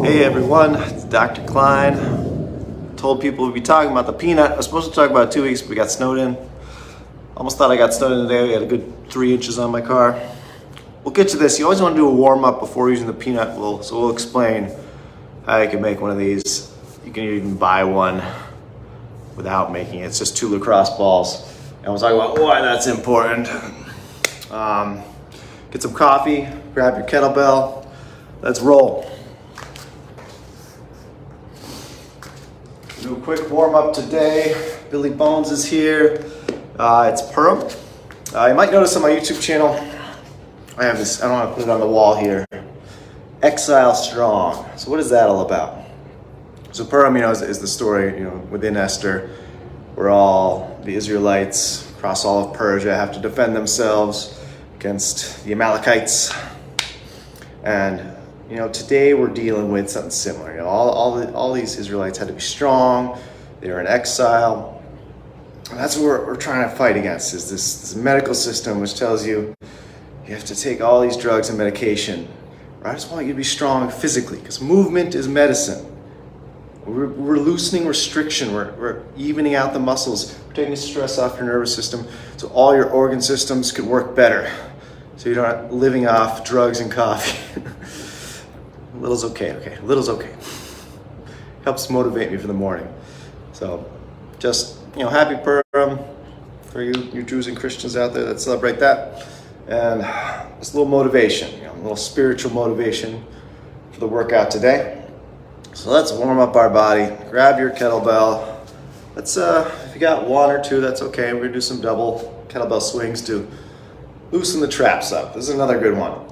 Hey everyone, it's Dr. Klein. Told people we'd be talking about the peanut. I was supposed to talk about it 2 weeks, but we got snowed in. Almost thought I got snowed in today. We had a good 3 inches on my car. We'll get to this. You always want to do a warm-up before using the peanut. So we'll explain how you can make one of these. You can even buy one without making it. It's just 2 lacrosse balls. And we'll talk about why that's important. Get some coffee, grab your kettlebell. Let's roll. Do a quick warm-up today. Billy Bones is here. It's Purim. You might notice on my YouTube channel, I have this, I don't want to put it on the wall here. Exile Strong. So what is that all about? So Purim, is the story, within Esther, where all the Israelites across all of Persia have to defend themselves against the Amalekites. And today we're dealing with something similar. All these Israelites had to be strong. They were in exile. And that's what we're trying to fight against, is this medical system which tells you have to take all these drugs and medication. I just want you to be strong physically, because movement is medicine. We're loosening restriction. We're evening out the muscles. We're taking the stress off your nervous system so all your organ systems can work better. So you're not living off drugs and coffee. A little's okay. A little's okay. Helps motivate me for the morning. So just, happy Purim for you Jews and Christians out there that celebrate that. And just a little motivation, a little spiritual motivation for the workout today. So let's warm up our body. Grab your kettlebell. Let's, if you got 1 or 2, that's okay. We're gonna do some double kettlebell swings to loosen the traps up. This is another good one.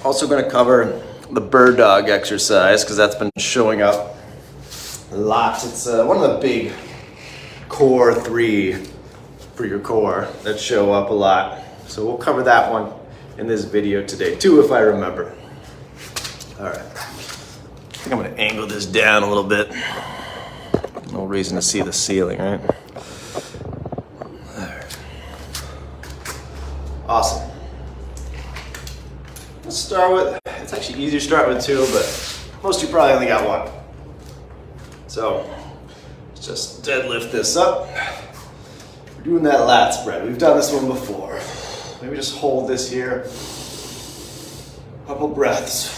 Also going to cover the bird dog exercise, because that's been showing up a lot. It's one of the big core 3 for your core that show up a lot. So we'll cover that one in this video today too, if I remember. All right. I think I'm going to angle this down a little bit. No reason to see the ceiling, right? There. Awesome. Let's start with, it's actually easier to start with 2, but most of you probably only got 1. So let's just deadlift this up. We're doing that lat spread. We've done this one before. Maybe just hold this here. Couple breaths.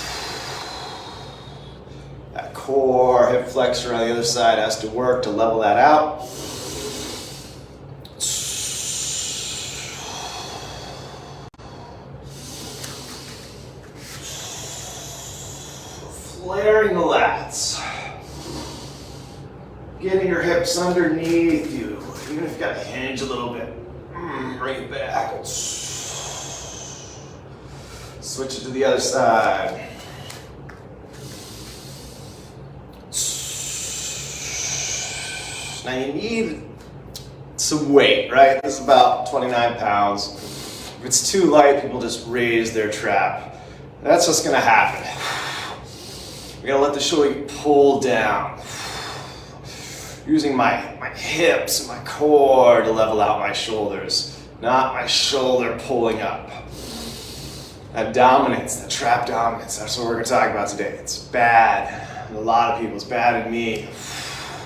That core, hip flexor on the other side has to work to level that out. Flaring the lats. Getting your hips underneath you. Even if you got to hinge a little bit. Bring it back. Switch it to the other side. Now you need some weight, right? This is about 29 pounds. If it's too light, people just raise their trap. That's what's gonna happen. We're gonna let the shoulder pull down. Using my hips and my core to level out my shoulders, not my shoulder pulling up. That dominance, that trap dominance, that's what we're gonna talk about today. It's bad in a lot of people, it's bad in me.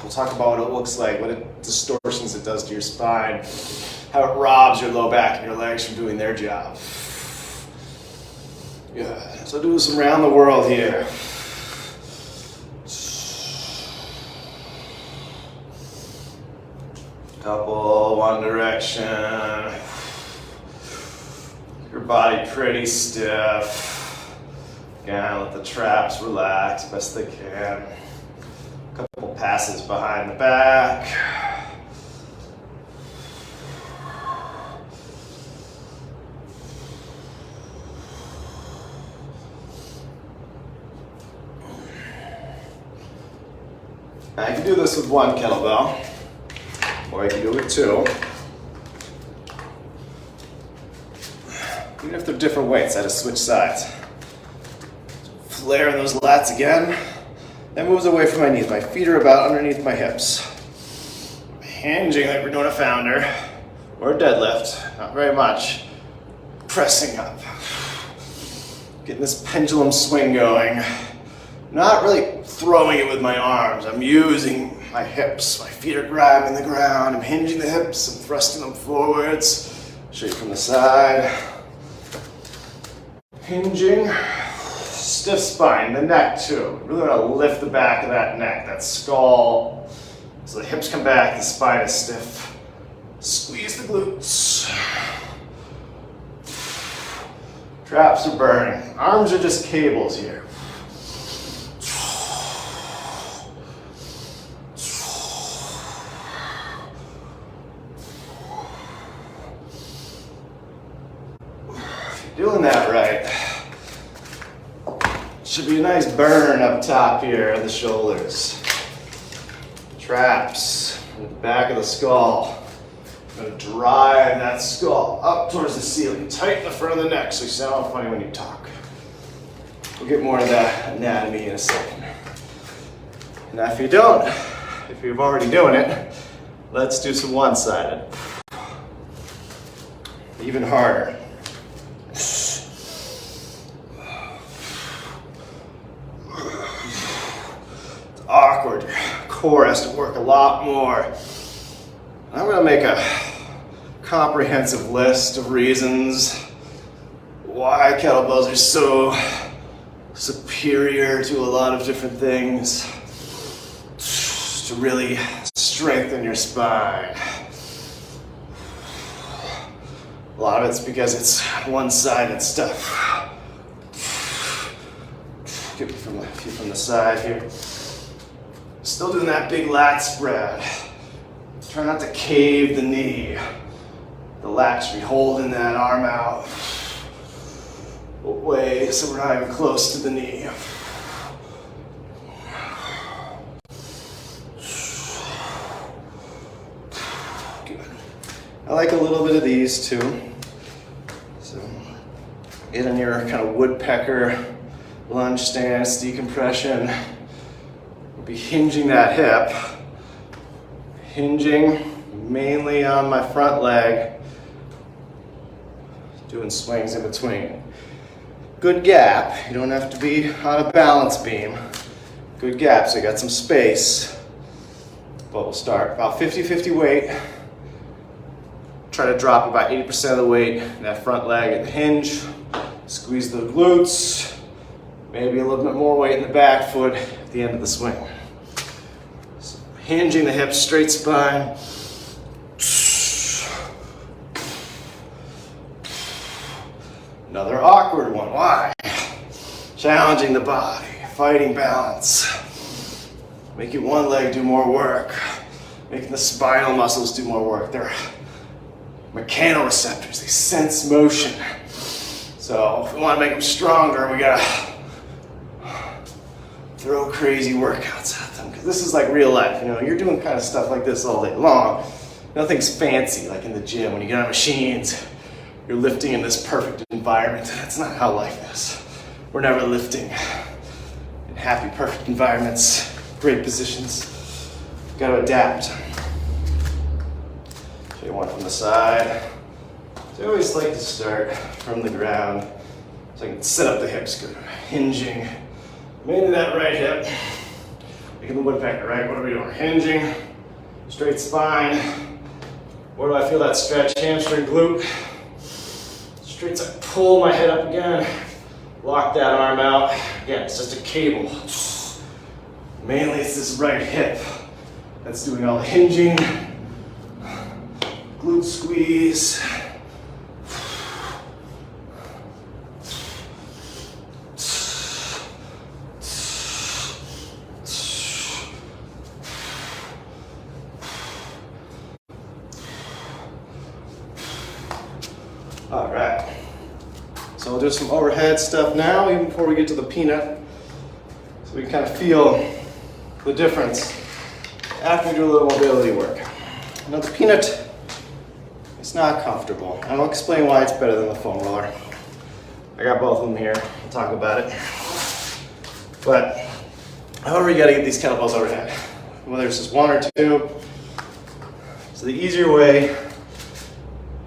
We'll talk about what it looks like, what distortions it does to your spine, how it robs your low back and your legs from doing their job. Yeah, so do some round the world here. Couple, one direction. Your body pretty stiff. Again, let the traps relax best they can. Couple passes behind the back. Now you can do this with 1 kettlebell. Or you can do it with 2. Even if they're different weights, I just switch sides. Flare those lats again. Then moves away from my knees. My feet are about underneath my hips. Hinging like we're doing a founder or a deadlift. Not very much. Pressing up. Getting this pendulum swing going. Not really throwing it with my arms. I'm using my hips. My feet are grabbing the ground. I'm hinging the hips. I'm thrusting them forwards. Show you from the side. Hinging. Stiff spine, the neck too. Really want to lift the back of that neck, that skull. So the hips come back, the spine is stiff. Squeeze the glutes. Traps are burning. Arms are just cables here. If you're doing that right, should be a nice burn up top here of the shoulders. Traps in the back of the skull. I'm going to drive that skull up towards the ceiling. Tighten the front of the neck so you sound funny when you talk. We'll get more into that anatomy in a second. Now if you're already doing it, let's do some one-sided. Even harder. Awkward. Core has to work a lot more. I'm going to make a comprehensive list of reasons why kettlebells are so superior to a lot of different things to really strengthen your spine. A lot of it's because it's one-sided stuff. Get me from the side here. Still doing that big lat spread. Try not to cave the knee. The lat should be holding that arm out away so we're not even close to the knee. Good. I like a little bit of these too. So get in your kind of woodpecker lunge stance, decompression. Be hinging that hip, hinging mainly on my front leg, doing swings in between. Good gap, you don't have to be on a balance beam. Good gap, so you got some space. But we'll start about 50-50 weight. Try to drop about 80% of the weight in that front leg at the hinge. Squeeze the glutes. Maybe a little bit more weight in the back foot at the end of the swing. So hinging the hips, straight spine. Another awkward one. Why? Challenging the body, fighting balance. Making one leg do more work. Making the spinal muscles do more work. They're mechanoreceptors, they sense motion. So if we want to make them stronger, we gotta throw crazy workouts at them. Because this is like real life, you know, you're doing kind of stuff like this all day long. Nothing's fancy like in the gym when you get on machines. You're lifting in this perfect environment. That's not how life is. We're never lifting in happy, perfect environments, great positions. You've got to adapt. Show you one from the side. So I always like to start from the ground so I can set up the hips good. Hinging. Mainly that right hip. Making the woodpecker, right? What are we doing? Hinging. Straight spine. Where do I feel that stretch? Hamstring, glute. Straight side. Pull my head up again. Lock that arm out. Again, it's just a cable. Mainly it's this right hip that's doing all the hinging. Glute squeeze. All right, so we'll do some overhead stuff now, even before we get to the peanut, so we can kind of feel the difference after we do a little mobility work. Now the peanut, it's not comfortable. I'll explain why it's better than the foam roller. I got both of them here, we'll talk about it. But however, you gotta get these kettlebells overhead, whether it's just one or two. So the easier way,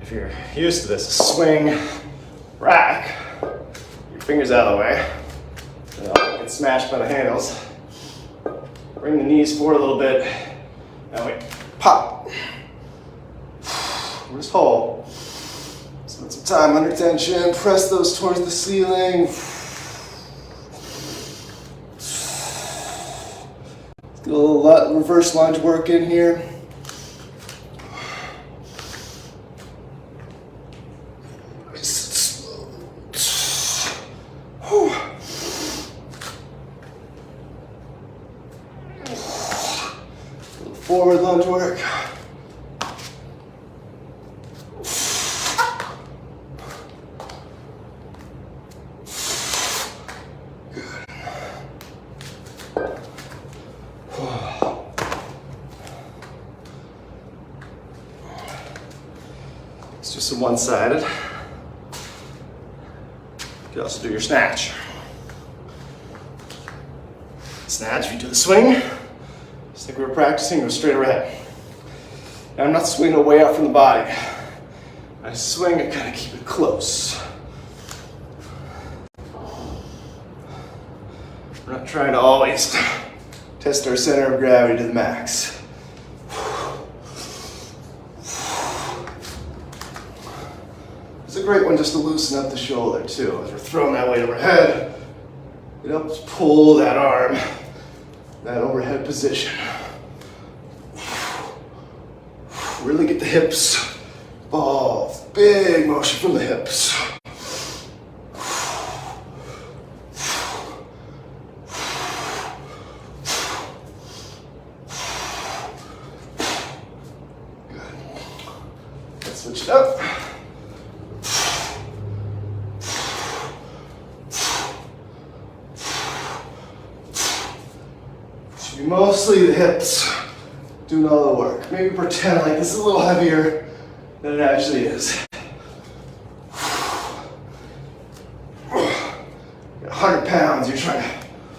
if you're used to this, swing, rack, your Fingers out of the way. Don't get smashed by the handles. Bring the knees forward a little bit. Now wait, pop. Just hold. Spend some time under tension. Press those towards the ceiling. Let's get a little reverse lunge work in here. Forward lunge work. Good. It's just a one-sided. You can also do your snatch. Snatch, if you do the swing, just like we were practicing, go straight overhead. Now I'm not swinging away out from the body. I swing, I kind of keep it close. We're not trying to always test our center of gravity to the max. It's a great one just to loosen up the shoulder too. As we're throwing that weight overhead, it helps pull that arm, that overhead position. Really get the hips involved. Big motion from the hips. Good. Let's switch it up. Should be mostly the hips doing all the work. Maybe pretend like this is a little heavier than it actually is. 100 pounds, you're trying to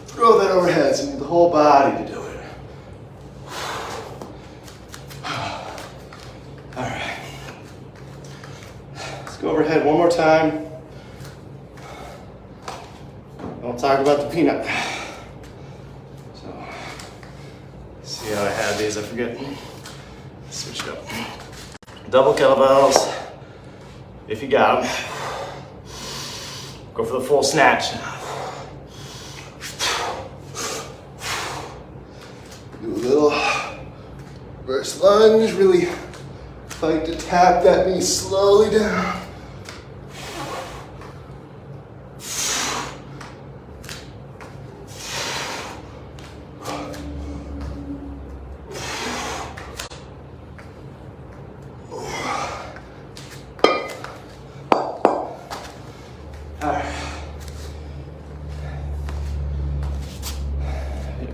throw that overhead, so you need the whole body to do it. All right. Let's go overhead one more time. I'll talk about the peanut. See how I had these, I forget. Switch it up. Double kettlebells, if you got them. Go for the full snatch now. Do a little reverse lunge, really fight to tap that knee slowly down.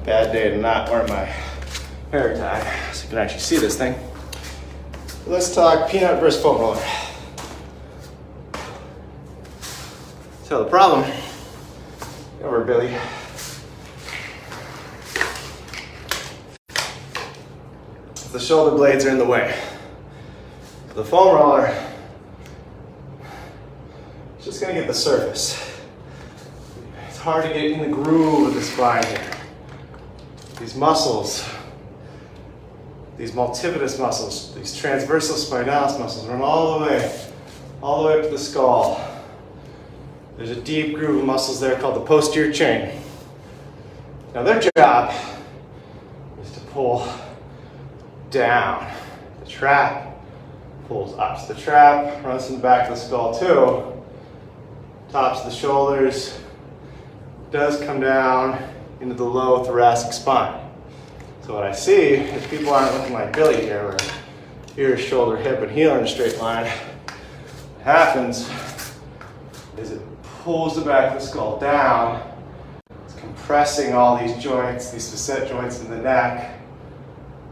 Bad day to not wear my hair tie, so you can actually see this thing. Let's talk peanut versus foam roller. So the problem, over Billy, the shoulder blades are in the way. The foam roller is just gonna get the surface. It's hard to get in the groove of the spine here. These muscles, these multifidus muscles, these transversal spinalis muscles run all the way up to the skull. There's a deep groove of muscles there called the posterior chain. Now their job is to pull down. The trap pulls up. So the trap runs from the back of the skull too. Tops of the shoulders, does come down into the low thoracic spine. So what I see is people aren't looking like Billy here, where here's shoulder, hip, and heel in a straight line. What happens is it pulls the back of the skull down. It's compressing all these joints, these facet joints in the neck.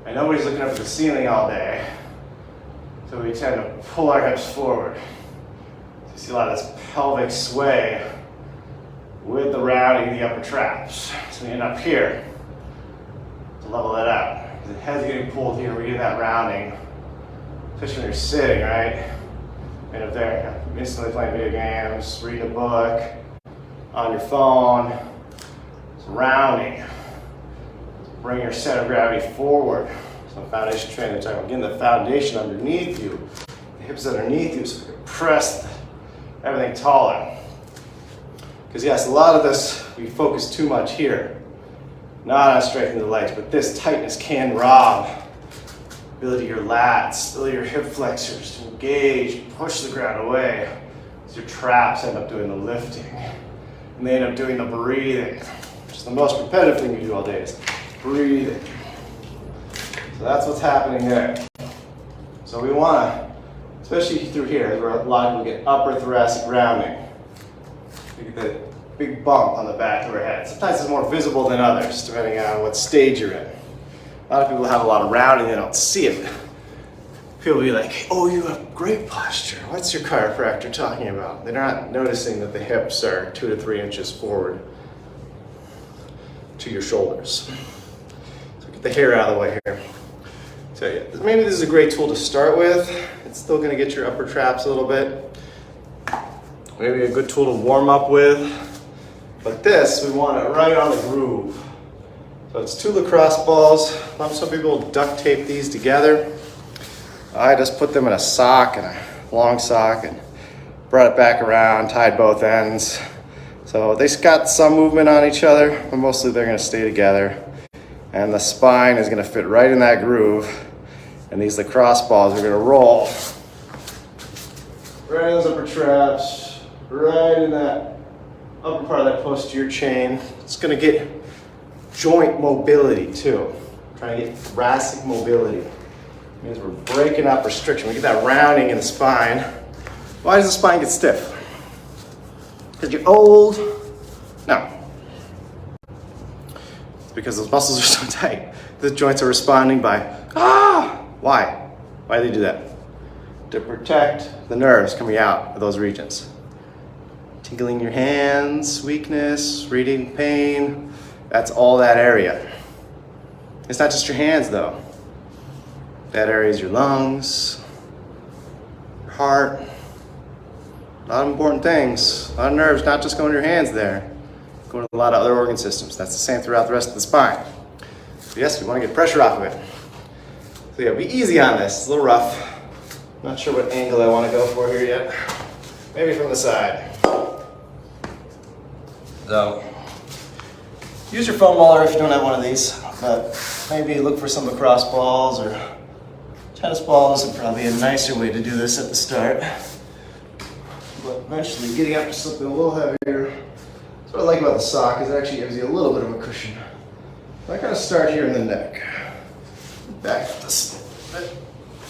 And nobody's looking up at the ceiling all day. So we tend to pull our hips forward. So you see a lot of this pelvic sway with the rounding of the upper traps. So we end up here to level that out. The head's getting pulled here, we get that rounding, especially when you're sitting, right? And up there, instantly playing video games, reading a book, on your phone. It's rounding. Bring your center of gravity forward. So foundation training, talking about getting the foundation underneath you, the hips underneath you, so you can press everything taller. Because yes, a lot of this, we focus too much here, not on strengthening the legs, but this tightness can rob ability of your lats, ability of your hip flexors to engage, push the ground away. So your traps end up doing the lifting, and they end up doing the breathing, which is the most repetitive thing you do all day, is breathing. So that's what's happening there. So we want to, especially through here, where a lot of people get upper thoracic rounding. You get that big bump on the back of our head. Sometimes it's more visible than others, depending on what stage you're in. A lot of people have a lot of rounding, they don't see it. People will be like, oh, you have great posture. What's your chiropractor talking about? They're not noticing that the hips are 2 to 3 inches forward to your shoulders. So get the hair out of the way here. So yeah, maybe this is a great tool to start with. It's still gonna get your upper traps a little bit. Maybe a good tool to warm up with. But this, we want it right on the groove. So it's 2 lacrosse balls. Some people duct tape these together. I just put them in a sock, and a long sock, and brought it back around, tied both ends. So they've got some movement on each other, but mostly they're gonna stay together. And the spine is gonna fit right in that groove. And these lacrosse balls are gonna roll right in those upper traps, right in that upper part of that posterior chain. It's gonna get joint mobility too. Trying to get thoracic mobility. It means we're breaking up restriction. We get that rounding in the spine. Why does the spine get stiff? Because you're old? No. It's because those muscles are so tight. The joints are responding by, ah! Why? Why do they do that? To protect the nerves coming out of those regions. Tingling your hands, weakness, radiating pain. That's all that area. It's not just your hands though. That area is your lungs, your heart. A lot of important things. A lot of nerves, not just going to your hands there. Going to a lot of other organ systems. That's the same throughout the rest of the spine. So yes, we want to get pressure off of it. So yeah, be easy on this. It's a little rough. Not sure what angle I want to go for here yet. Maybe from the side. So, use your foam roller if you don't have one of these, but maybe look for some lacrosse balls or tennis balls is probably a nicer way to do this at the start. But eventually getting up to something a little heavier. That's what I like about the sock, is it actually gives you a little bit of a cushion. So I kind of start here in the neck. Back up this bit.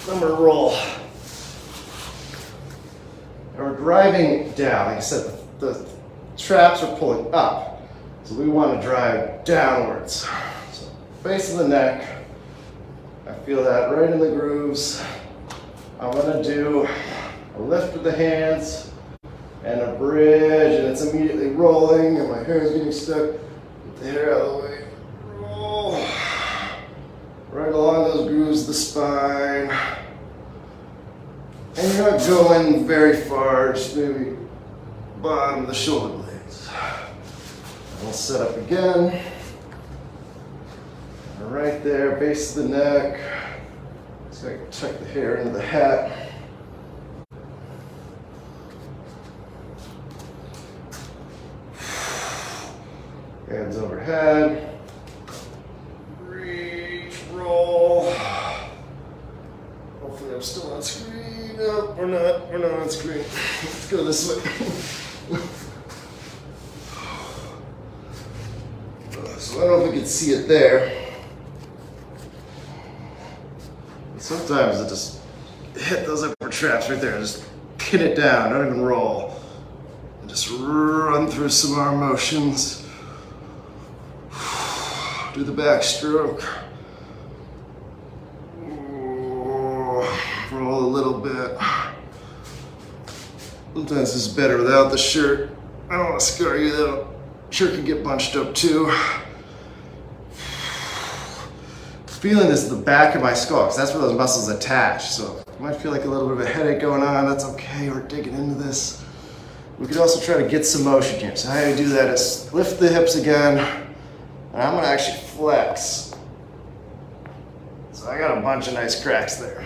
I'm gonna roll. And we're driving down. Like I said, the traps are pulling up. So we want to drive downwards. So base of the neck. I feel that right in the grooves. I'm gonna do a lift with the hands and a bridge, and it's immediately rolling, and my hair is getting stuck. Get the hair out of the way. Roll. Right along those grooves of the spine. And you're not going very far, just maybe bottom of the shoulder blades. And we'll set up again. And right there, base of the neck. So I can tuck the hair into the hat. Hands overhead. Roll. Hopefully I'm still on screen. No, we're not on screen. Let's go this way. So I don't know if we can see it there. Sometimes I just hit those upper traps right there. Just pin it down, don't even roll. And just run through some arm motions. Do the backstroke. Roll a little bit. Sometimes it's better without the shirt. I don't want to scar you though. Shirt can get bunched up too. Feeling this is the back of my skull, because that's where those muscles attach. So you might feel like a little bit of a headache going on. That's okay. We're digging into this. We could also try to get some motion here. So how you do that is lift the hips again, and I'm gonna actually flex. So I got a bunch of nice cracks there.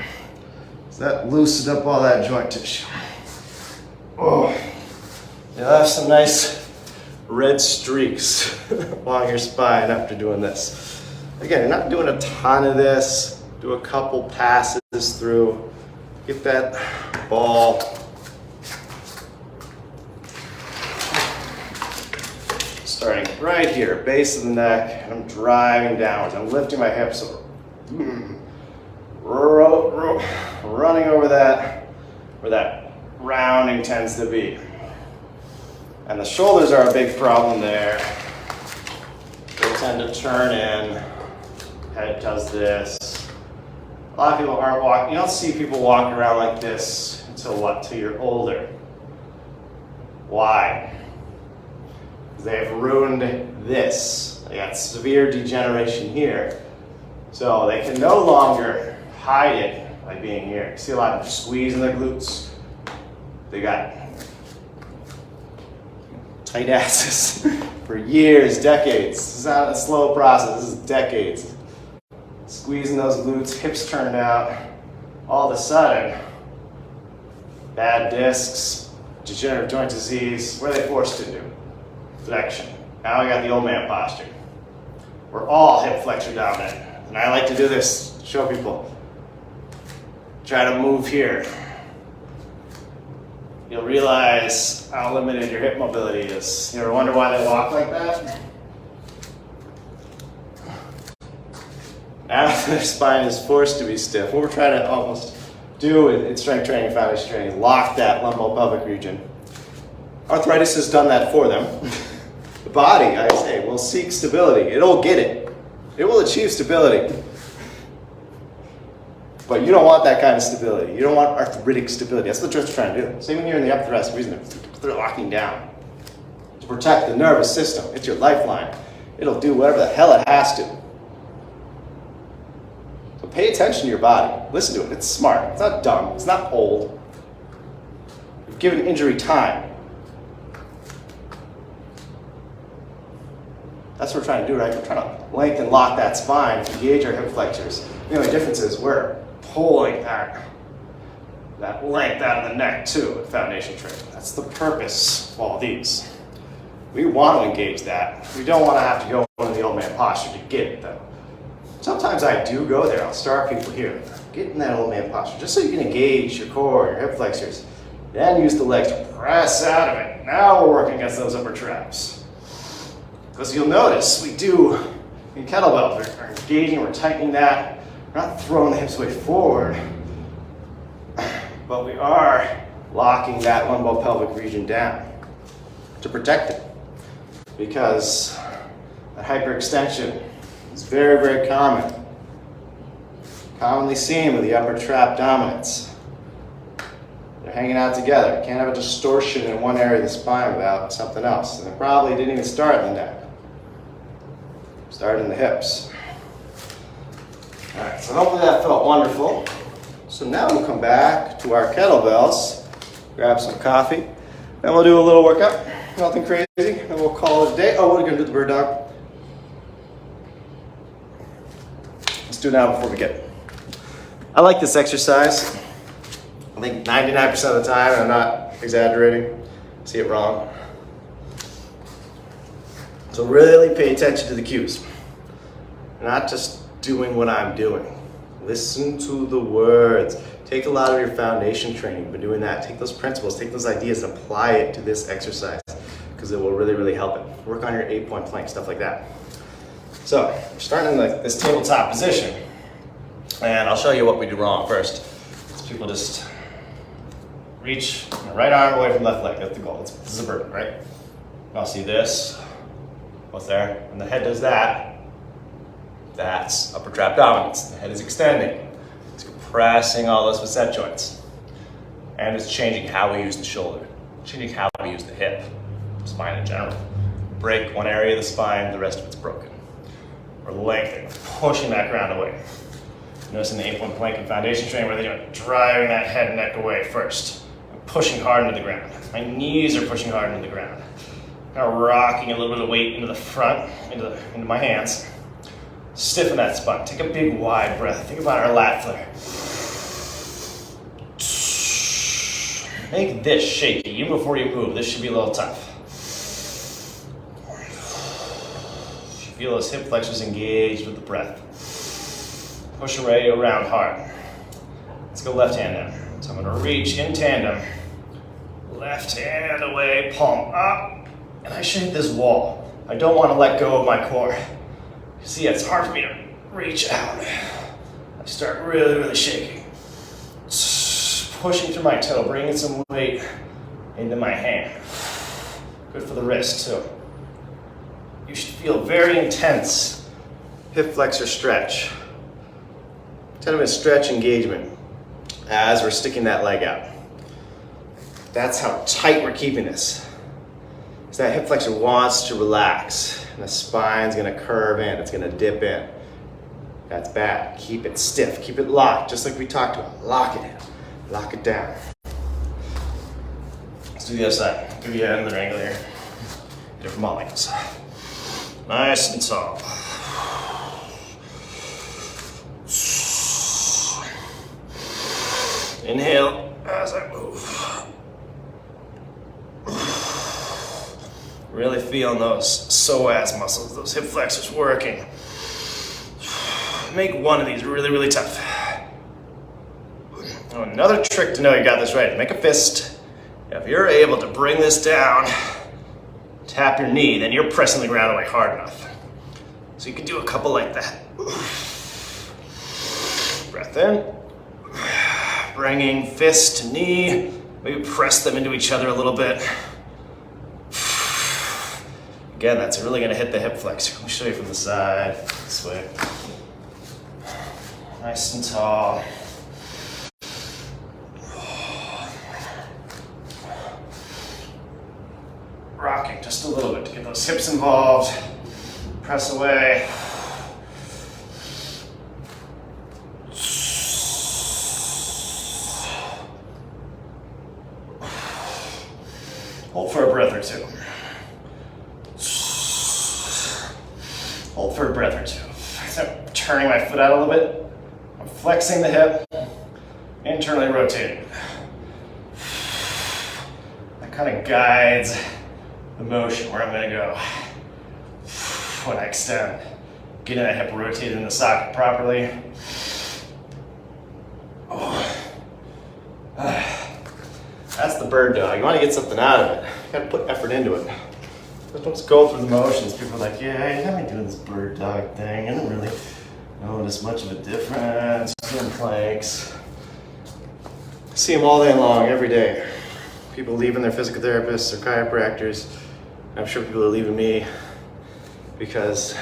So that loosened up all that joint tissue. Oh, you'll have some nice red streaks along your spine after doing this. Again, you're not doing a ton of this. Do a couple passes through. Get that ball. Starting right here, base of the neck, and I'm driving downwards. I'm lifting my hips over. Running over that, where that rounding tends to be. And the shoulders are a big problem there. They tend to turn in. Head does this. A lot of people aren't walking. You don't see people walk around like this until what? Till you're older. Why? Because they have ruined this. They got severe degeneration here. So they can no longer hide it by being here. You see a lot of squeezing their glutes. They got tight asses for years, decades. This is not a slow process, this is decades. Squeezing those glutes, hips turned out. All of a sudden, bad discs, degenerative joint disease, what are they forced to do? Flexion. Now we got the old man posture. We're all hip flexor dominant. And I like to do this, show people. Try to move here. You'll realize how limited your hip mobility is. You ever wonder why they walk like that? Now their spine is forced to be stiff. What we're trying to almost do in strength training, foundation training, is lock that lumbo-pelvic region. Arthritis has done that for them. The body, I say, will seek stability. It'll get it. It will achieve stability. But you don't want that kind of stability. You don't want arthritic stability. That's what the joints are trying to do. Same when you're in the upper thoracic region, they're locking down. To protect the nervous system. It's your lifeline. It'll do whatever the hell it has to. So pay attention to your body. Listen to it. It's smart. It's not dumb. It's not old. You've given injury time. That's what we're trying to do, right? We're trying to lengthen, lock that spine, engage our hip flexors. The only difference is we're pulling that length out of the neck too with foundation training. That's the purpose of all these. We want to engage that. We don't want to have to go into the old man posture to get it though. Sometimes I do go there. I'll start people here. Get in that old man posture just so you can engage your core, your hip flexors. Then use the legs to press out of it. Now we're working against those upper traps. Because you'll notice we do in kettlebells, we're engaging, we're tightening that. We're not throwing the hips way forward, but we are locking that lumbo-pelvic region down to protect it. Because that hyperextension is very, very common. Commonly seen with the upper trap dominants. They're hanging out together. You can't have a distortion in one area of the spine without something else. And it probably didn't even start in the neck. Started in the hips. All right, so hopefully that felt wonderful. So now we'll come back to our kettlebells, grab some coffee, then we'll do a little workout. Nothing crazy, then we'll call it a day. Oh, we're gonna do the bird dog. Let's do it now before we get it. I like this exercise. I think 99% of the time, and I'm not exaggerating, see it wrong. So really pay attention to the cues. Not just doing what I'm doing. Listen to the words. Take a lot of your foundation training, but doing that. Take those principles, take those ideas and apply it to this exercise because it will really, really help it. Work on your 8-point plank, stuff like that. So we're starting in this tabletop position. And I'll show you what we do wrong first. So people just reach right arm away from left leg. That's the goal. This is a bird, right? I'll see this. What's there? When the head does that, that's upper trap dominance. The head is extending. It's compressing all those facet joints. And it's changing how we use the shoulder, changing how we use the hip, spine in general. Break one area of the spine, the rest of it's broken. We're lengthening, pushing that ground away. Notice in the 8-point plank and foundation training where they're driving that head and neck away first. pushing hard into the ground. My knees are pushing hard into the ground. Now rocking a little bit of weight into the front, into my hands. Stiffen that spine. Take a big wide breath. Think about our lat flare. Make this shaky. Even before you move, this should be a little tough. Feel those hip flexors engaged with the breath. Push away around hard. Let's go left hand down. So I'm gonna reach in tandem. Left hand away, palm up. And I should hit this wall. I don't want to let go of my core. See, it's hard for me to reach out. I start really, really shaking. Pushing through my toe, bringing some weight into my hand. Good for the wrist too. You should feel very intense hip flexor stretch. 10-minute stretch engagement as we're sticking that leg out. That's how tight we're keeping this. So that hip flexor wants to relax and the spine's gonna curve in, it's gonna dip in. That's bad. Keep it stiff, keep it locked, just like we talked about. Lock it in, lock it down. Let's do the other side. Give you another angle here. Different ball angles. Nice and tall. Inhale as I move. Really feeling those psoas muscles, those hip flexors working. Make one of these really, really tough. Oh, another trick to know you got this right, make a fist. If you're able to bring this down, tap your knee, then you're pressing the ground away hard enough. So you can do a couple like that. Breath in. Bringing fist to knee. Maybe press them into each other a little bit. Again, that's really gonna hit the hip flexor. Let me show you from the side, this way. Nice and tall. Rocking just a little bit to get those hips involved. Press away. Hold for a breath or two. Hold for a breath or two. So I'm turning my foot out a little bit. I'm flexing the hip, internally rotating. That kind of guides the motion where I'm gonna go. When I extend, getting that hip rotated in the socket properly. That's the bird dog. You want to get something out of it. You gotta put effort into it. Don't go through the motions. People are like, yeah, you got me doing this bird dog thing. I don't really notice much of a difference in planks. I see them all day long, every day. People leaving their physical therapists or chiropractors. I'm sure people are leaving me because,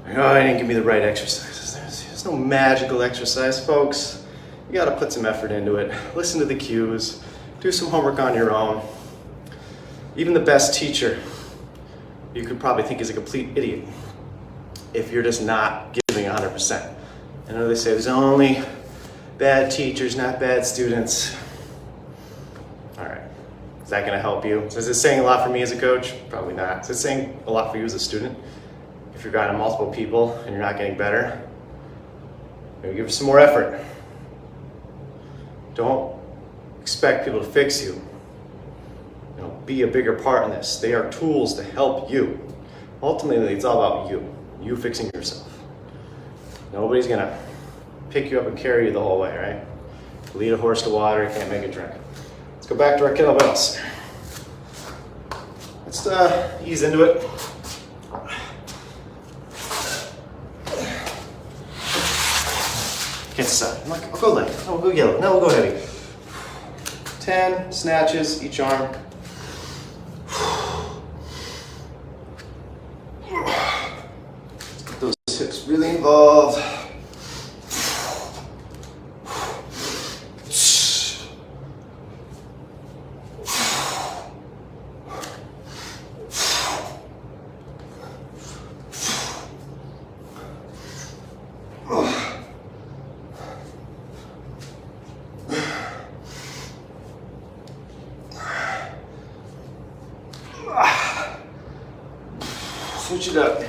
I didn't give me the right exercises. There's no magical exercise, folks. You gotta put some effort into it. Listen to the cues. Do some homework on your own. Even the best teacher, you could probably think is a complete idiot if you're just not giving 100%. I know they say there's only bad teachers, not bad students. All right, is that gonna help you? Is it saying a lot for me as a coach? Probably not. Is it saying a lot for you as a student? If you're guiding multiple people and you're not getting better, maybe give some more effort. Don't expect people to fix you. Be a bigger part in this. They are tools to help you. Ultimately, it's all about you fixing yourself. Nobody's gonna pick you up and carry you the whole way, right? Lead a horse to water, you can't make it drink. Let's go back to our kettlebells. Let's ease into it. Get side. I'm like, I'll go light. No, we'll go yellow. No, we'll go heavy. 10 snatches each arm. Get those hips really involved. Switch it up.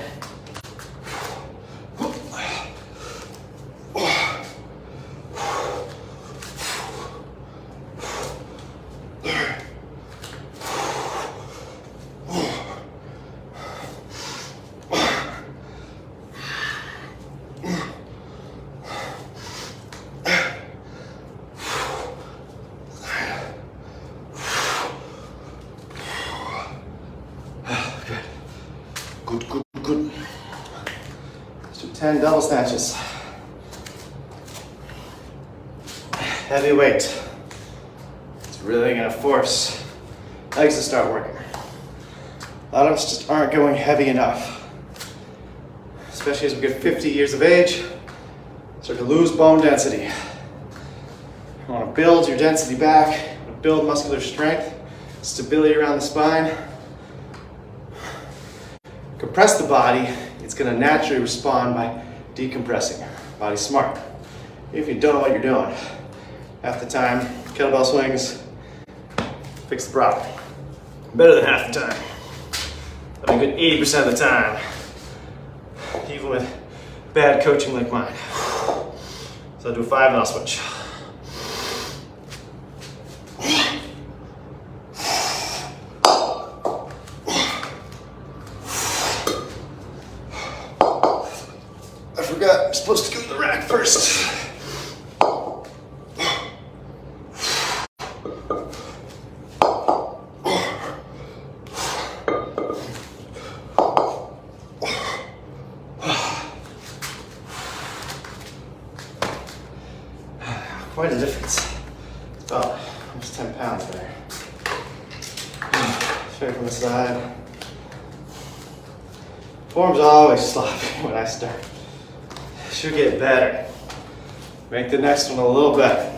Good, good, good. Let's do 10 double snatches. Heavy weight. It's really gonna force legs to start working. A lot of us just aren't going heavy enough. Especially as we get 50 years of age, start to lose bone density. You wanna build your density back, build muscular strength, stability around the spine. Compress the body, it's going to naturally respond by decompressing. Body's smart. If you don't know what you're doing, half the time, kettlebell swings fix the problem. Better than half the time. I mean, good 80% of the time, even with bad coaching like mine. So I'll do 5 and I'll switch. I'm supposed to go to the rack first. Quite a difference. It's about almost 10 pounds there. Straight from the side. Form's always sloppy when I start. Should get better. Make the next one a little better.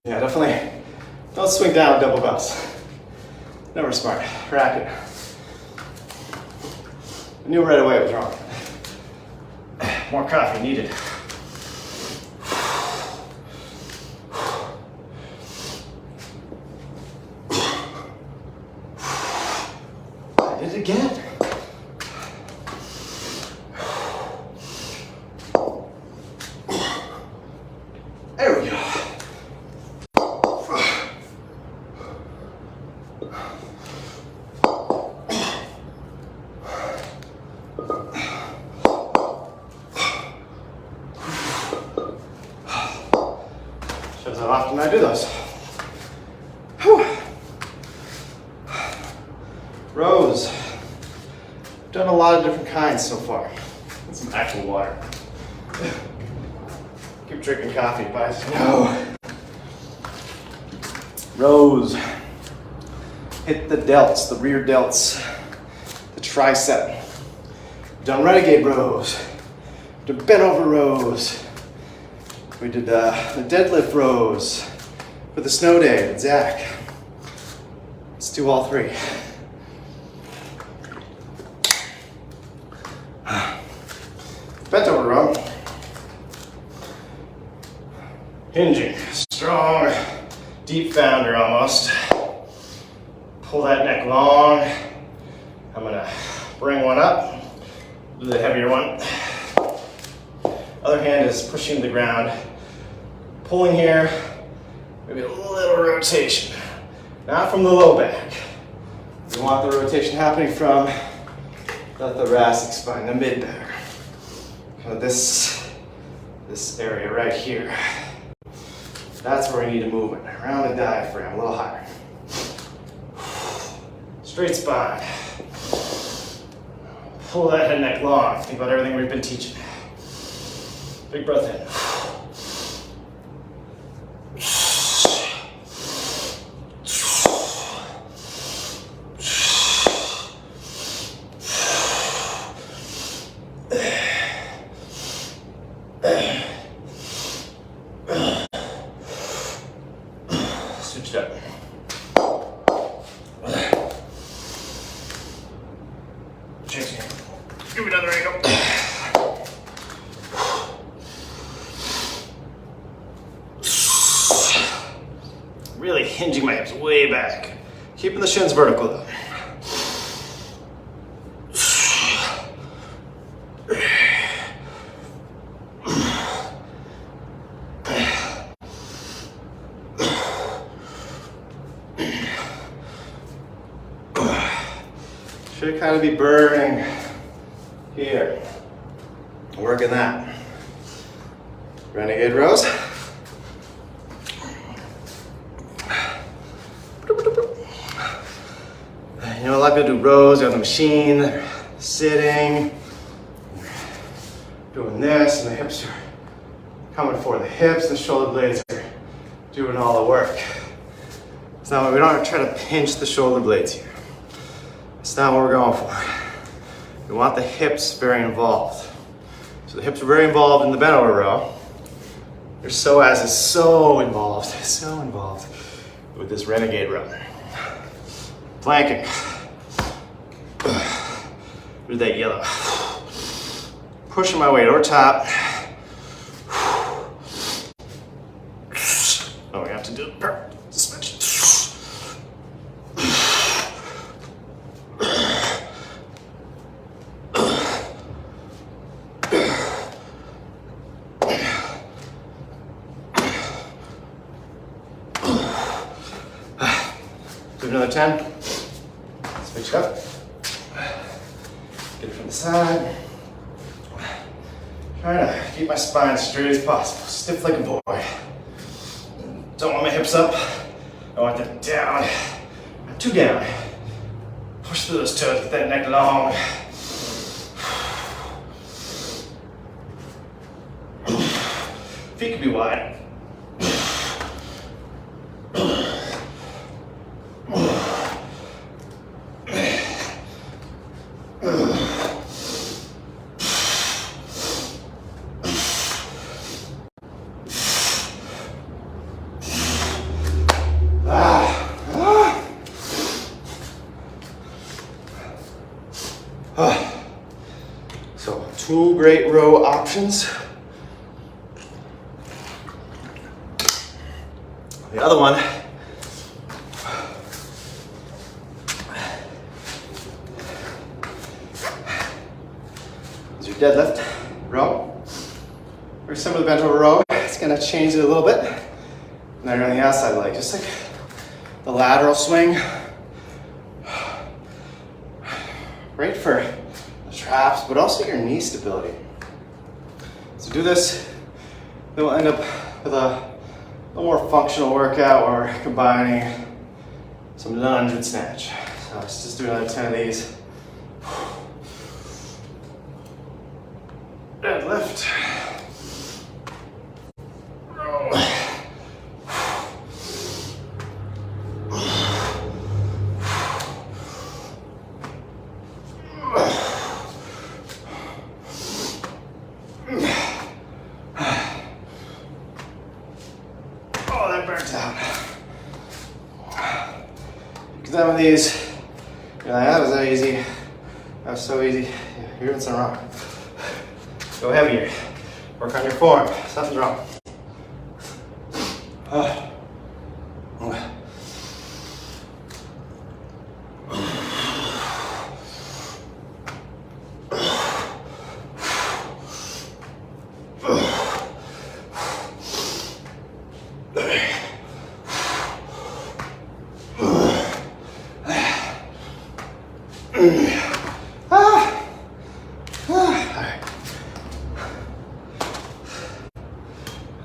Yeah, definitely don't swing down with double bells. Never smart. Rack it. I knew right away it was wrong. More coffee needed. I did it again. There we go. Shows how often I do those. Whew. Rows. I've done a lot of different kinds so far. Get some actual water. Keep drinking coffee, but no. Rows. Hit the delts, the rear delts, the tricep. Done renegade rows. Did bent over rows. We did the deadlift rows for the snow day with Zach. Let's do all 3. Bent over row. Hinging, strong, deep founder almost. Pull that neck long. I'm gonna bring one up, do the heavier one. Other hand is pushing the ground. Pulling here, maybe a little rotation. Not from the low back. We want the rotation happening from the thoracic spine, the mid back. Kind of this area right here. That's where we need a movement, around the diaphragm, a little higher. Straight spine. Pull that head and neck long. Think about everything we've been teaching. Big breath in. Switch it up. Change it. Give me another angle. Really hinging my hips way back. Keeping the shins vertical though. Should kind of be burning here. Working that. Renegade rows. You know, a lot of people do rows on the machine, they're sitting, doing this, and the hips are coming for the hips, the shoulder blades are doing all the work. It's not, we don't try to pinch the shoulder blades here. It's not what we're going for. We want the hips very involved. So the hips are very involved in the bent over row. Your psoas is so involved with this renegade row. Planking. Do that yellow. Pushing my weight over top. Oh, we have to do it. Suspension. Do another 10. Switch it up. Get it from the side. Trying to keep my spine straight as possible. Stiff like a boy. Don't want my hips up. I want them down. Not too down. Push through those toes, get that neck long. Feet can be wide. So 2 great row options. The other one is your deadlift row. Very similar to bent over row. It's gonna change it a little bit. And then you're on the outside leg, just like the lateral swing. Great for the traps, but also your knee stability. So do this, then we'll end up with a little more functional workout where we're combining some lunge and snatch. So let's just do another 10 of these. Deadlift. Row. Oh, that burnt out. Some of these, you're like, that was so easy. That was so easy. Yeah, you're doing something wrong. Go heavier. Work on your form. Something's wrong.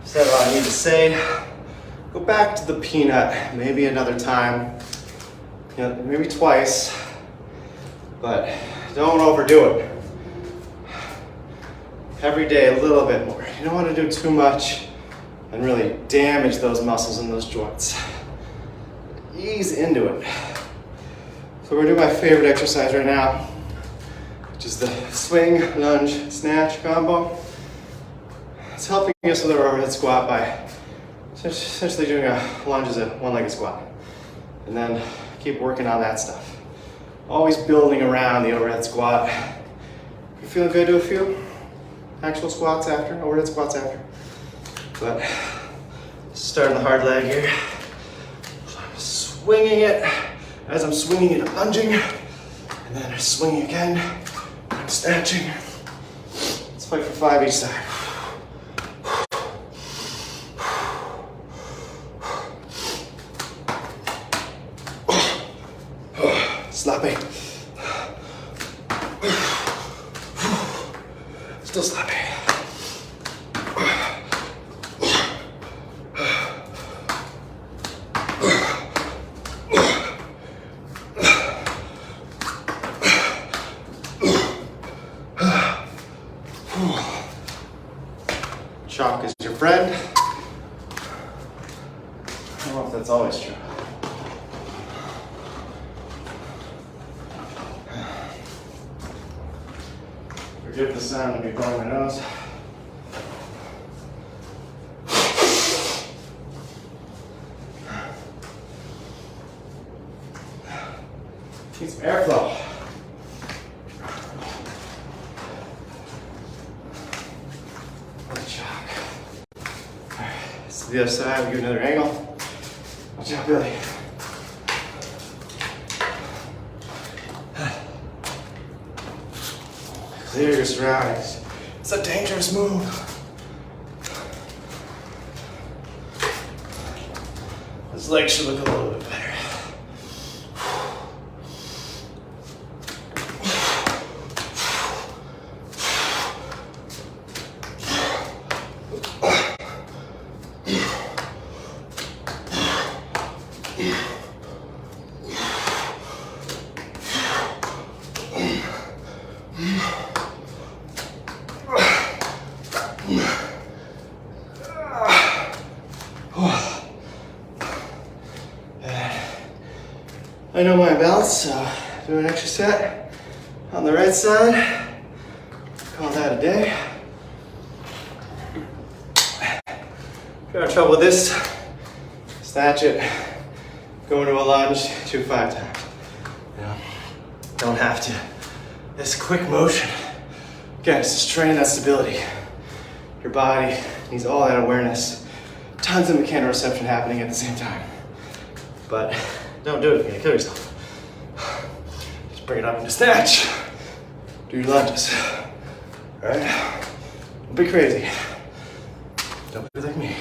Said all I need to say. Go back to the peanut maybe another time, maybe twice, but don't overdo it. Every day a little bit more. You don't want to do too much and really damage those muscles in those joints. Ease into it. So we're gonna do my favorite exercise right now, which is the swing, lunge, snatch combo. It's helping us with our overhead squat by essentially doing a lunge as a one-legged squat. And then keep working on that stuff. Always building around the overhead squat. If you're feeling good, do a few actual squats after, overhead squats after. But starting the hard leg here. Swinging it. As I'm swinging it, I'm lunging. And then I'm swinging again. I'm snatching. Let's fight for 5 each side. Sloppy. Still slappy. Chalk is your friend. I don't know if that's always true. Forgive the sound of me blowing my nose. Need some airflow. To the other side, we'll give another angle. Watch out, Billy. Clear your surroundings. It's a dangerous move. His legs should look a little bit better. I know my balance, so do an extra set on the right side. Call that a day. If you're having trouble with this, snatch it, go into a lunge, 2 5 times. You know, don't have to. This quick motion, again, it's just training that stability. Your body needs all that awareness. Tons of mechanoreception happening at the same time. But don't do it if you're gonna kill yourself. Just bring it up into snatch. Do your lunges. Alright? Don't be crazy. Don't be like me.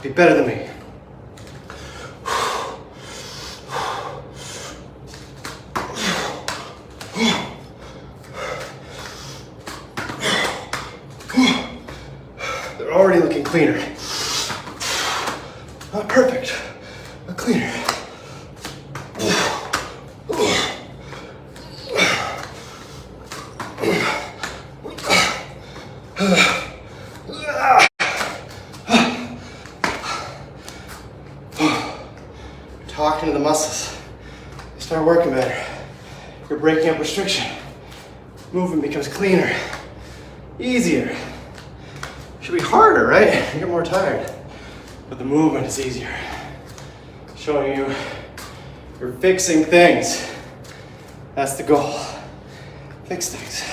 Be better than me. They're already looking cleaner. Not perfect, but cleaner. Talking to the muscles. They start working better. You're breaking up restriction. Movement becomes cleaner, easier. Should be harder, right? You get more tired. But the movement is easier. Showing you you're fixing things. That's the goal. Fix things.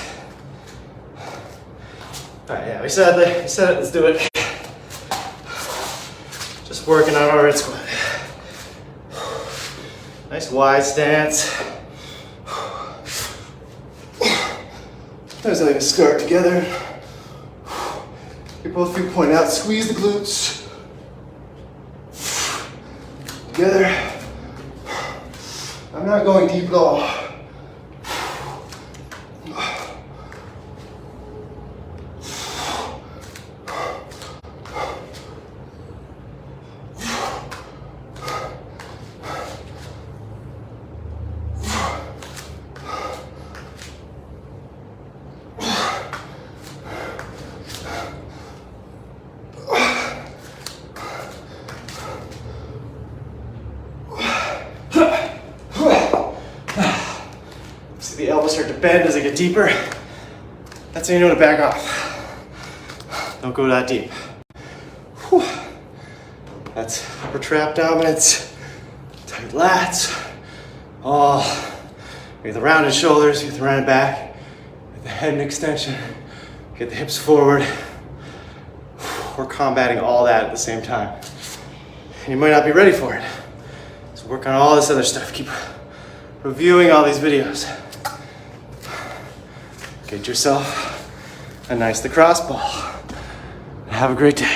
Alright, yeah, we said it, let's do it. Just working on our red squat. Nice wide stance. Sometimes I like to start together. Get both feet point out, squeeze the glutes. Together. I'm not going deep at all. See the elbows start to bend as they get deeper. That's how you know to back off. Don't go that deep. Whew. That's upper trap dominance, tight lats. Oh, get the rounded shoulders, get the rounded back, get the head in extension, get the hips forward. We're combating all that at the same time. And you might not be ready for it. So work on all this other stuff. Keep reviewing all these videos. Get yourself a nice lacrosse ball. Have a great day.